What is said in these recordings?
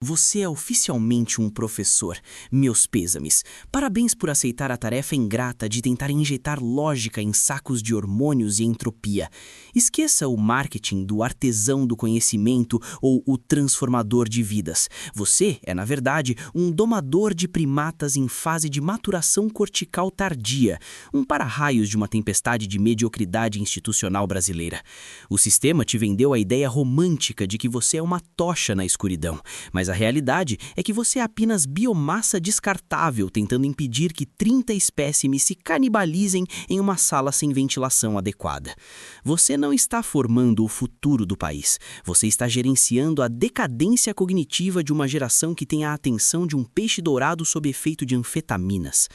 Você é oficialmente um professor. Meus pêsames. Parabéns por aceitar a tarefa ingrata de tentar injetar lógica em sacos de hormônios e entropia. Esqueça o marketing do artesão do conhecimento ou o transformador de vidas. Você é, na verdade, um domador de primatas em fase de maturação cortical tardia, um para-raios de uma tempestade de mediocridade institucional brasileira. O sistema te vendeu a ideia romântica de que você é uma tocha na escuridão, mas a realidade é que você é apenas biomassa descartável tentando impedir que 30 espécimes se canibalizem em uma sala sem ventilação adequada. Você não está formando o futuro do país. Você está gerenciando a decadência cognitiva de uma geração que tem a atenção de um peixe dourado sob efeito de anfetaminas.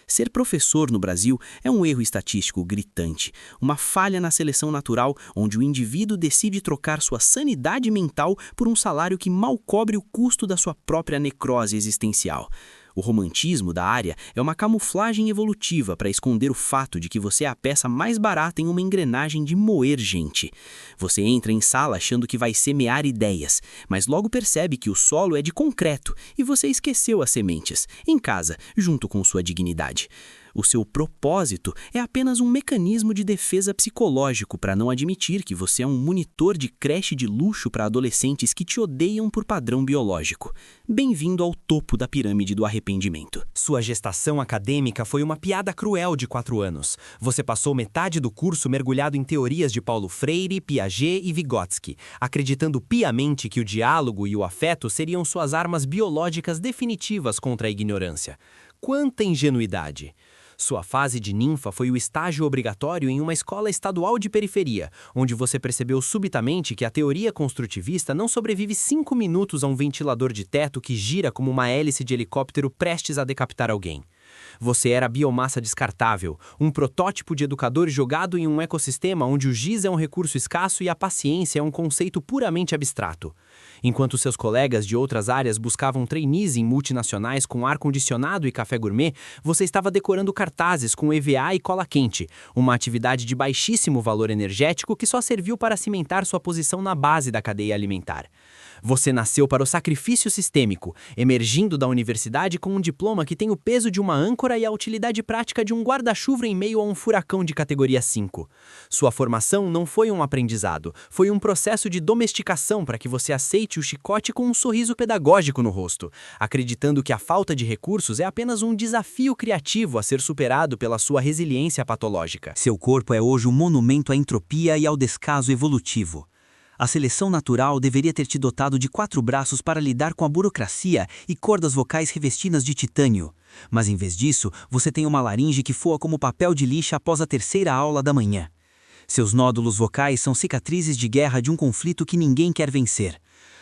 Ser professor no Brasil é um erro estatístico gritante, uma falha na seleção natural onde o indivíduo decide trocar sua sanidade mental por um salário que mal cobre o custo da sua própria necrose existencial. O romantismo da área é uma camuflagem evolutiva para esconder o fato de que você é a peça mais barata em uma engrenagem de moer gente. Você entra em sala achando que vai semear ideias, mas logo percebe que o solo é de concreto e você esqueceu as sementes, em casa, junto com sua dignidade. O seu propósito é apenas um mecanismo de defesa psicológico para não admitir que você é um monitor de creche de luxo para adolescentes que te odeiam por padrão biológico. Bem-vindo ao topo da pirâmide do arrependimento. Sua gestação acadêmica foi uma piada cruel de 4 anos. Você passou metade do curso mergulhado em teorias de Paulo Freire, Piaget e Vygotsky, acreditando piamente que o diálogo e o afeto seriam suas armas biológicas definitivas contra a ignorância. Quanta ingenuidade! Sua fase de ninfa foi o estágio obrigatório em uma escola estadual de periferia, onde você percebeu subitamente que a teoria construtivista não sobrevive 5 minutos a um ventilador de teto que gira como uma hélice de helicóptero prestes a decapitar alguém. Você era biomassa descartável, um protótipo de educador jogado em um ecossistema onde o giz é um recurso escasso e a paciência é um conceito puramente abstrato. Enquanto seus colegas de outras áreas buscavam trainees em multinacionais com ar-condicionado e café gourmet, você estava decorando cartazes com EVA e cola quente, uma atividade de baixíssimo valor energético que só serviu para cimentar sua posição na base da cadeia alimentar. Você nasceu para o sacrifício sistêmico, emergindo da universidade com um diploma que tem o peso de uma âncora e a utilidade prática de um guarda-chuva em meio a um furacão de categoria 5. Sua formação não foi um aprendizado, foi um processo de domesticação para que você aceite o chicote com um sorriso pedagógico no rosto, acreditando que a falta de recursos é apenas um desafio criativo a ser superado pela sua resiliência patológica. Seu corpo é hoje um monumento à entropia e ao descaso evolutivo. A seleção natural deveria ter te dotado de 4 braços para lidar com a burocracia e cordas vocais revestidas de titânio. Mas em vez disso, você tem uma laringe que voa como papel de lixa após a 3ª aula da manhã. Seus nódulos vocais são cicatrizes de guerra de um conflito que ninguém quer vencer.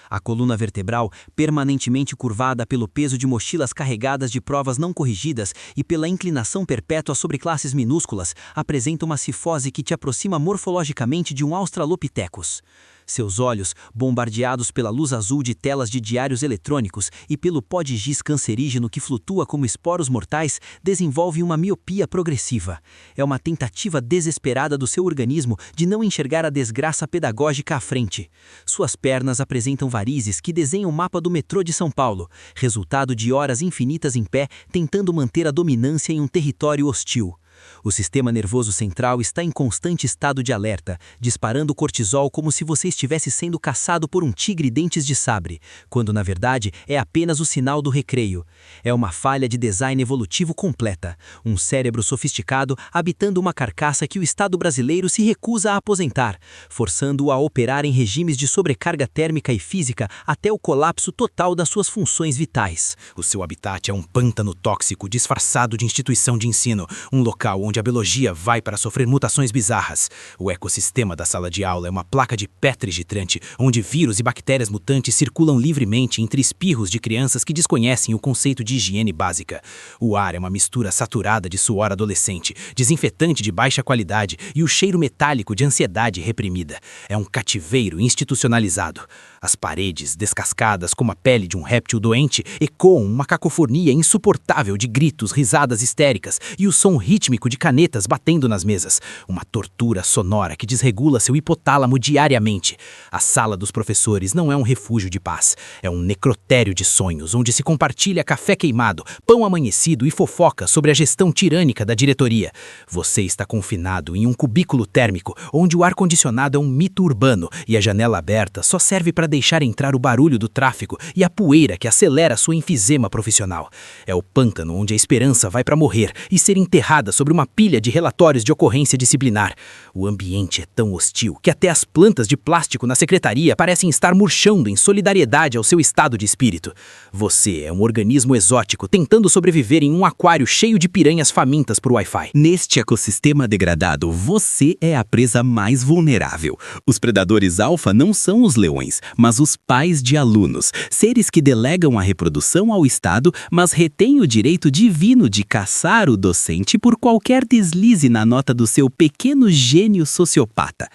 A coluna vertebral, permanentemente curvada pelo peso de mochilas carregadas de provas não corrigidas e pela inclinação perpétua sobre classes minúsculas, apresenta uma cifose que te aproxima morfologicamente de um Australopithecus. Seus olhos, bombardeados pela luz azul de telas de diários eletrônicos e pelo pó de giz cancerígeno que flutua como esporos mortais, desenvolvem uma miopia progressiva. É uma tentativa desesperada do seu organismo de não enxergar a desgraça pedagógica à frente. Suas pernas apresentam varizes que desenham o mapa do metrô de São Paulo, resultado de horas infinitas em pé tentando manter a dominância em um território hostil. O sistema nervoso central está em constante estado de alerta, disparando cortisol como se você estivesse sendo caçado por um tigre dentes de sabre, quando na verdade é apenas o sinal do recreio. É uma falha de design evolutivo completa, um cérebro sofisticado habitando uma carcaça que o Estado brasileiro se recusa a aposentar, forçando-o a operar em regimes de sobrecarga térmica e física até o colapso total das suas funções vitais. O seu habitat é um pântano tóxico disfarçado de instituição de ensino, um local onde a biologia vai para sofrer mutações bizarras. O ecossistema da sala de aula é uma placa de Petri gigante, onde vírus e bactérias mutantes circulam livremente entre espirros de crianças que desconhecem o conceito de higiene básica. O ar é uma mistura saturada de suor adolescente, desinfetante de baixa qualidade e o cheiro metálico de ansiedade reprimida. É um cativeiro institucionalizado. As paredes, descascadas como a pele de um réptil doente, ecoam uma cacofonia insuportável de gritos, risadas histéricas e o som rítmico de canetas batendo nas mesas. Uma tortura sonora que desregula seu hipotálamo diariamente. A sala dos professores não é um refúgio de paz. É um necrotério de sonhos, onde se compartilha café queimado, pão amanhecido e fofoca sobre a gestão tirânica da diretoria. Você está confinado em um cubículo térmico, onde o ar-condicionado é um mito urbano e a janela aberta só serve para deixar entrar o barulho do tráfego e a poeira que acelera sua enfisema profissional. É o pântano onde a esperança vai para morrer e ser enterrada sobre uma pilha de relatórios de ocorrência disciplinar. O ambiente é tão hostil que até as plantas de plástico na secretaria parecem estar murchando em solidariedade ao seu estado de espírito. Você é um organismo exótico tentando sobreviver em um aquário cheio de piranhas famintas por Wi-Fi. Neste ecossistema degradado, você é a presa mais vulnerável. Os predadores alfa não são os leões, mas os pais de alunos, seres que delegam a reprodução ao Estado, mas retêm o direito divino de caçar o docente por qualquer deslize na nota do seu pequeno gênio sociopata.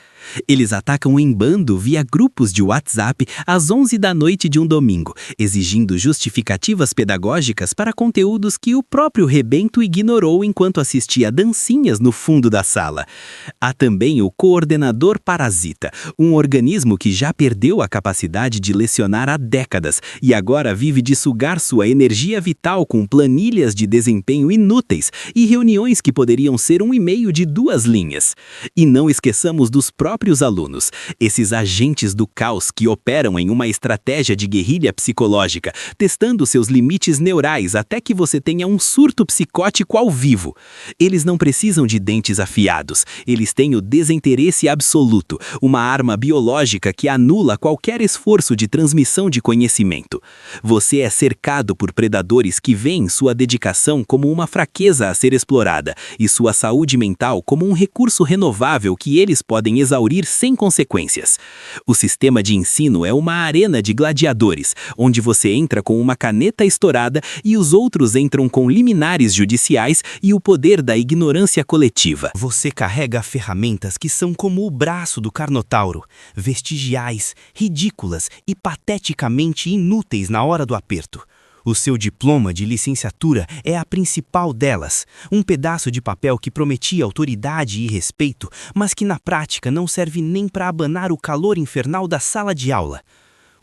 Eles atacam em bando via grupos de WhatsApp às 11 da noite de um domingo, exigindo justificativas pedagógicas para conteúdos que o próprio rebento ignorou enquanto assistia dancinhas no fundo da sala. Há também o coordenador parasita, um organismo que já perdeu a capacidade de lecionar há décadas e agora vive de sugar sua energia vital com planilhas de desempenho inúteis e reuniões que poderiam ser um e-mail de 2 linhas. E não esqueçamos dos próprios alunos, esses agentes do caos que operam em uma estratégia de guerrilha psicológica, testando seus limites neurais até que você tenha um surto psicótico ao vivo. Eles não precisam de dentes afiados, eles têm o desinteresse absoluto, uma arma biológica que anula qualquer esforço de transmissão de conhecimento. Você é cercado por predadores que veem sua dedicação como uma fraqueza a ser explorada e sua saúde mental como um recurso renovável que eles podem exaurir sem consequências. O sistema de ensino é uma arena de gladiadores, onde você entra com uma caneta estourada e os outros entram com liminares judiciais e o poder da ignorância coletiva. Você carrega ferramentas que são como o braço do Carnotauro, vestigiais, ridículas e pateticamente inúteis na hora do aperto. O seu diploma de licenciatura é a principal delas, um pedaço de papel que prometia autoridade e respeito, mas que na prática não serve nem para abanar o calor infernal da sala de aula.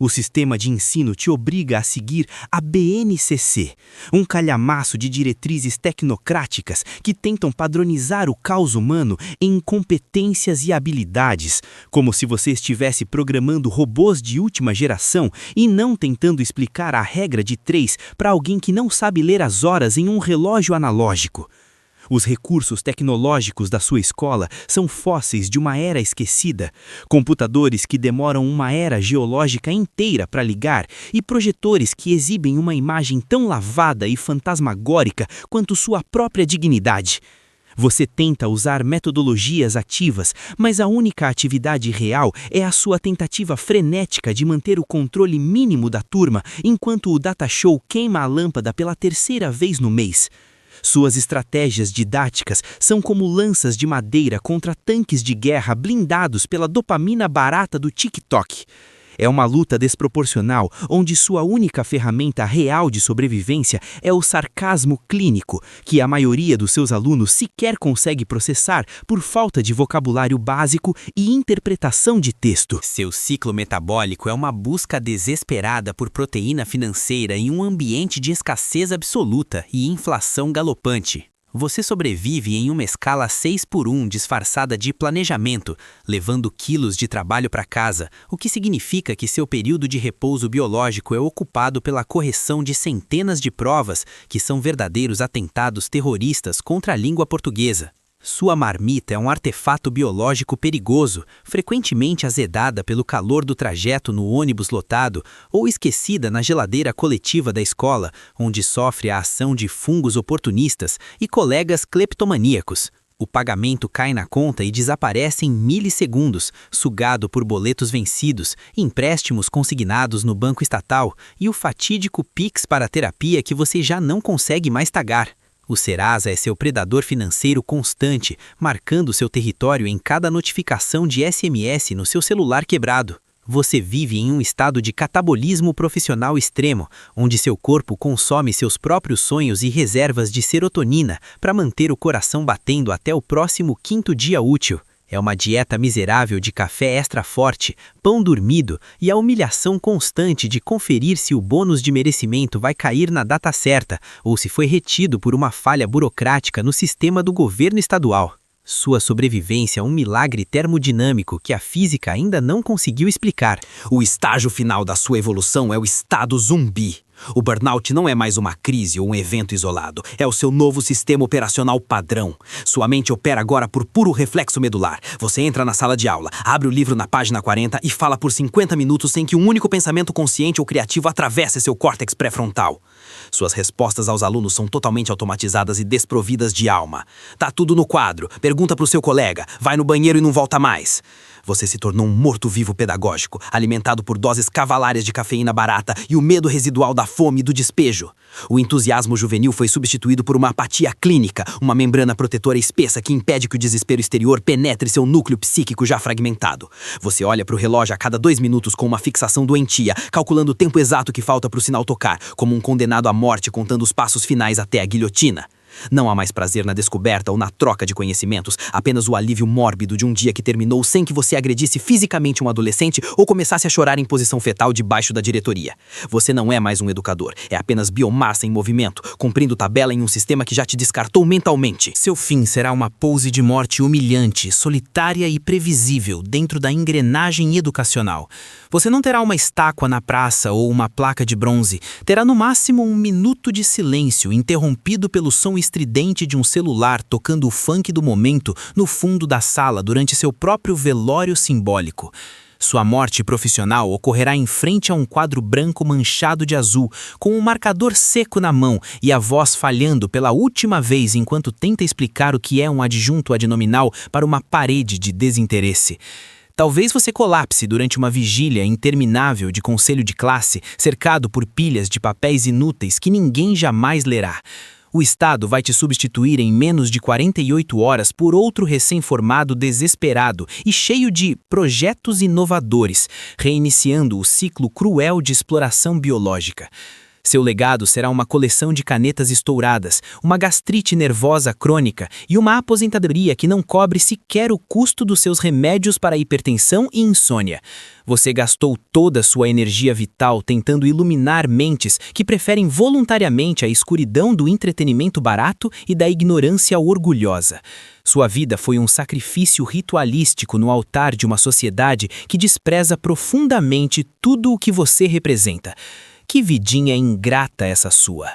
O sistema de ensino te obriga a seguir a BNCC, um calhamaço de diretrizes tecnocráticas que tentam padronizar o caos humano em competências e habilidades, como se você estivesse programando robôs de última geração e não tentando explicar a regra de 3 para alguém que não sabe ler as horas em um relógio analógico. Os recursos tecnológicos da sua escola são fósseis de uma era esquecida, computadores que demoram uma era geológica inteira para ligar e projetores que exibem uma imagem tão lavada e fantasmagórica quanto sua própria dignidade. Você tenta usar metodologias ativas, mas a única atividade real é a sua tentativa frenética de manter o controle mínimo da turma enquanto o data show queima a lâmpada pela 3ª vez no mês. Suas estratégias didáticas são como lanças de madeira contra tanques de guerra blindados pela dopamina barata do TikTok. É uma luta desproporcional, onde sua única ferramenta real de sobrevivência é o sarcasmo clínico, que a maioria dos seus alunos sequer consegue processar por falta de vocabulário básico e interpretação de texto. Seu ciclo metabólico é uma busca desesperada por proteína financeira em um ambiente de escassez absoluta e inflação galopante. Você sobrevive em uma escala 6x1 disfarçada de planejamento, levando quilos de trabalho para casa, o que significa que seu período de repouso biológico é ocupado pela correção de centenas de provas que são verdadeiros atentados terroristas contra a língua portuguesa. Sua marmita é um artefato biológico perigoso, frequentemente azedada pelo calor do trajeto no ônibus lotado ou esquecida na geladeira coletiva da escola, onde sofre a ação de fungos oportunistas e colegas cleptomaníacos. O pagamento cai na conta e desaparece em milissegundos, sugado por boletos vencidos, empréstimos consignados no banco estatal e o fatídico Pix para a terapia que você já não consegue mais tagar. O Serasa é seu predador financeiro constante, marcando seu território em cada notificação de SMS no seu celular quebrado. Você vive em um estado de catabolismo profissional extremo, onde seu corpo consome seus próprios sonhos e reservas de serotonina para manter o coração batendo até o próximo 5º dia útil. É uma dieta miserável de café extra forte, pão dormido e a humilhação constante de conferir se o bônus de merecimento vai cair na data certa ou se foi retido por uma falha burocrática no sistema do governo estadual. Sua sobrevivência é um milagre termodinâmico que a física ainda não conseguiu explicar. O estágio final da sua evolução é o estado zumbi. O burnout não é mais uma crise ou um evento isolado, é o seu novo sistema operacional padrão. Sua mente opera agora por puro reflexo medular. Você entra na sala de aula, abre o livro na página 40 e fala por 50 minutos sem que um único pensamento consciente ou criativo atravesse seu córtex pré-frontal. Suas respostas aos alunos são totalmente automatizadas e desprovidas de alma. Tá tudo no quadro, pergunta pro seu colega, vai no banheiro e não volta mais. Você se tornou um morto-vivo pedagógico, alimentado por doses cavalárias de cafeína barata e o medo residual da fome e do despejo. O entusiasmo juvenil foi substituído por uma apatia clínica, uma membrana protetora espessa que impede que o desespero exterior penetre seu núcleo psíquico já fragmentado. Você olha para o relógio a cada 2 minutos com uma fixação doentia, calculando o tempo exato que falta para o sinal tocar, como um condenado à morte contando os passos finais até a guilhotina. Não há mais prazer na descoberta ou na troca de conhecimentos, apenas o alívio mórbido de um dia que terminou sem que você agredisse fisicamente um adolescente ou começasse a chorar em posição fetal debaixo da diretoria. Você não é mais um educador, é apenas biomassa em movimento, cumprindo tabela em um sistema que já te descartou mentalmente. Seu fim será uma pose de morte humilhante, solitária e previsível dentro da engrenagem educacional. Você não terá uma estátua na praça ou uma placa de bronze, terá no máximo 1 minuto de silêncio interrompido pelo som estridente de um celular tocando o funk do momento no fundo da sala durante seu próprio velório simbólico. Sua morte profissional ocorrerá em frente a um quadro branco manchado de azul, com um marcador seco na mão e a voz falhando pela última vez enquanto tenta explicar o que é um adjunto adnominal para uma parede de desinteresse. Talvez você colapse durante uma vigília interminável de conselho de classe, cercado por pilhas de papéis inúteis que ninguém jamais lerá. O Estado vai te substituir em menos de 48 horas por outro recém-formado desesperado e cheio de projetos inovadores, reiniciando o ciclo cruel de exploração biológica. Seu legado será uma coleção de canetas estouradas, uma gastrite nervosa crônica e uma aposentadoria que não cobre sequer o custo dos seus remédios para hipertensão e insônia. Você gastou toda a sua energia vital tentando iluminar mentes que preferem voluntariamente a escuridão do entretenimento barato e da ignorância orgulhosa. Sua vida foi um sacrifício ritualístico no altar de uma sociedade que despreza profundamente tudo o que você representa. Que vidinha ingrata essa sua!